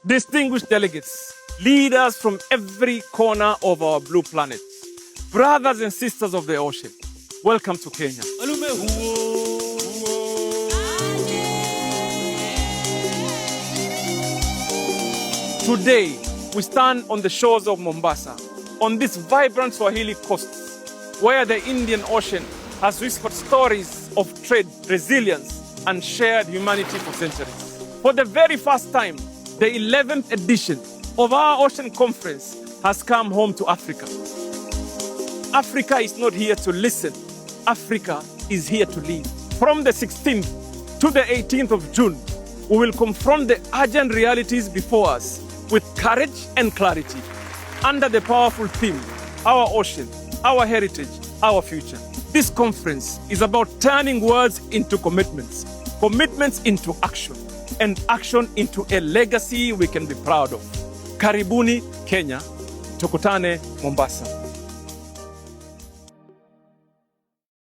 distinguished delegates, leaders from every corner of our blue planet, brothers and sisters of the ocean, welcome to Kenya. Today, we stand on the shores of Mombasa, on this vibrant Swahili coast, where the Indian Ocean has whispered stories of trade, resilience, and shared humanity for centuries. For the very first time, the 11th edition of our Ocean Conference has come home to Africa. Africa is not here to listen. Africa is here to lead. From the 16th to the 18th of June, we will confront the urgent realities before us with courage and clarity under the powerful theme, Our Ocean, Our Heritage, Our Future. This conference is about turning words into commitments, commitments into action, and action into a legacy we can be proud of. Karibuni Kenya, tukutane Mombasa.